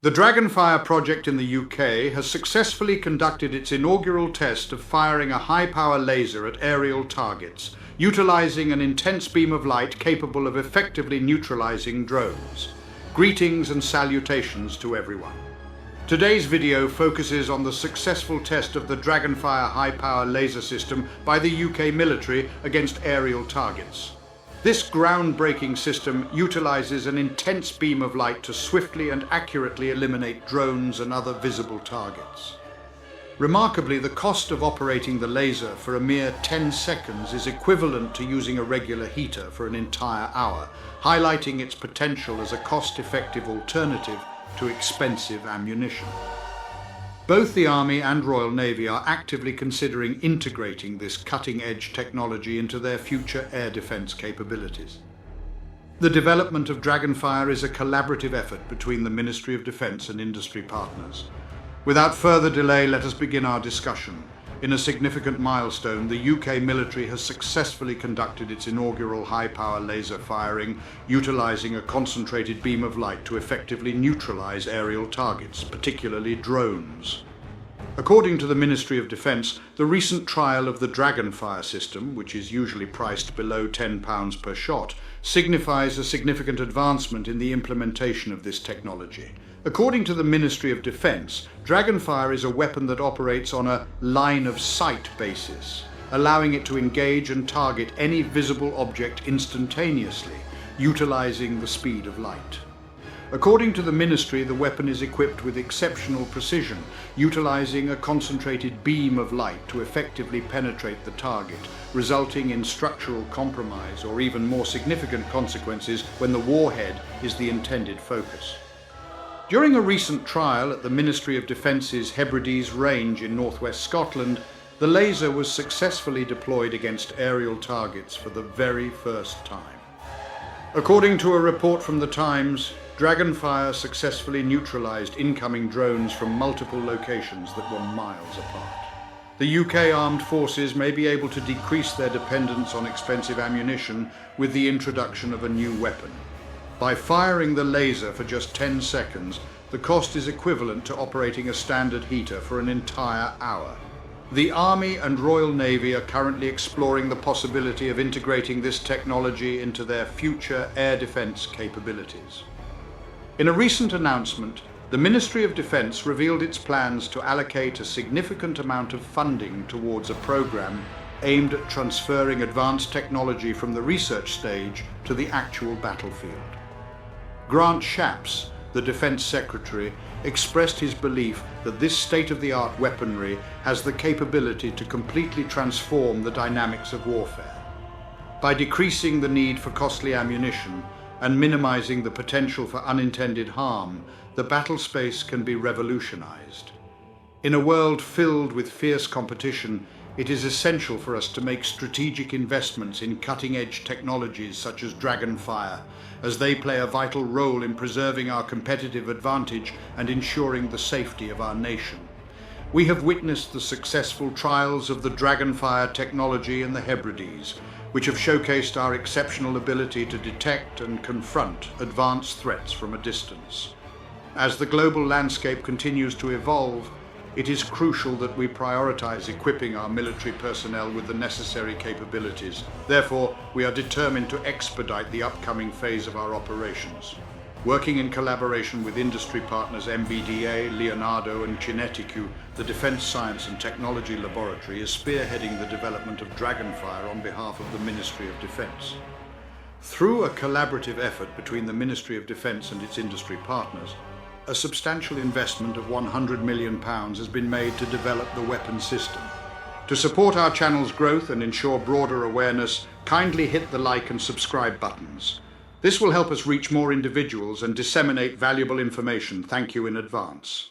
The Dragonfire project in the UK has successfully conducted its inaugural test of firing a high-power laser at aerial targets, utilising an intense beam of light capable of effectively neutralising drones. Greetings and salutations to everyone. Today's video focuses on the successful test of the Dragonfire high-power laser system by the UK military against aerial targets. This groundbreaking system utilises an intense beam of light to swiftly and accurately eliminate drones and other visible targets. Remarkably, the cost of operating the laser for a mere 10 seconds is equivalent to using a regular heater for an entire hour, highlighting its potential as a cost-effective alternative to expensive ammunition. Both the Army and Royal Navy are actively considering integrating this cutting-edge technology into their future air defence capabilities. The development of Dragonfire is a collaborative effort between the Ministry of Defence and industry partners. Without further delay, let us begin our discussion. In a significant milestone, the UK military has successfully conducted its inaugural high-power laser firing, utilising a concentrated beam of light to effectively neutralise aerial targets, particularly drones. According to the Ministry of Defence, the recent trial of the Dragonfire system, which is usually priced below £10 per shot, signifies a significant advancement in the implementation of this technology. According to the Ministry of Defence, Dragonfire is a weapon that operates on a line-of-sight basis, allowing it to engage and target any visible object instantaneously, utilising the speed of light. According to the Ministry, the weapon is equipped with exceptional precision, utilising a concentrated beam of light to effectively penetrate the target, resulting in structural compromise or even more significant consequences when the warhead is the intended focus. During a recent trial at the Ministry of Defence's Hebrides range in northwest Scotland, the laser was successfully deployed against aerial targets for the very first time. According to a report from The Times, Dragonfire successfully neutralised incoming drones from multiple locations that were miles apart. The UK Armed Forces may be able to decrease their dependence on expensive ammunition with the introduction of a new weapon. By firing the laser for just 10 seconds, the cost is equivalent to operating a standard heater for an entire hour. The Army and Royal Navy are currently exploring the possibility of integrating this technology into their future air defence capabilities. In a recent announcement, the Ministry of Defence revealed its plans to allocate a significant amount of funding towards a programme aimed at transferring advanced technology from the research stage to the actual battlefield. Grant Shapps, the Defence Secretary, expressed his belief that this state-of-the-art weaponry has the capability to completely transform the dynamics of warfare. By decreasing the need for costly ammunition and minimizing the potential for unintended harm, the battle space can be revolutionized. In a world filled with fierce competition, it is essential for us to make strategic investments in cutting-edge technologies such as Dragonfire, as they play a vital role in preserving our competitive advantage and ensuring the safety of our nation. We have witnessed the successful trials of the Dragonfire technology in the Hebrides, which have showcased our exceptional ability to detect and confront advanced threats from a distance. As the global landscape continues to evolve, it is crucial that we prioritize equipping our military personnel with the necessary capabilities. Therefore, we are determined to expedite the upcoming phase of our operations. Working in collaboration with industry partners MBDA, Leonardo and Kineticu, the Defence Science and Technology Laboratory is spearheading the development of Dragonfire on behalf of the Ministry of Defence. Through a collaborative effort between the Ministry of Defence and its industry partners, a substantial investment of £100 million has been made to develop the weapon system. To support our channel's growth and ensure broader awareness, kindly hit the like and subscribe buttons. This will help us reach more individuals and disseminate valuable information. Thank you in advance.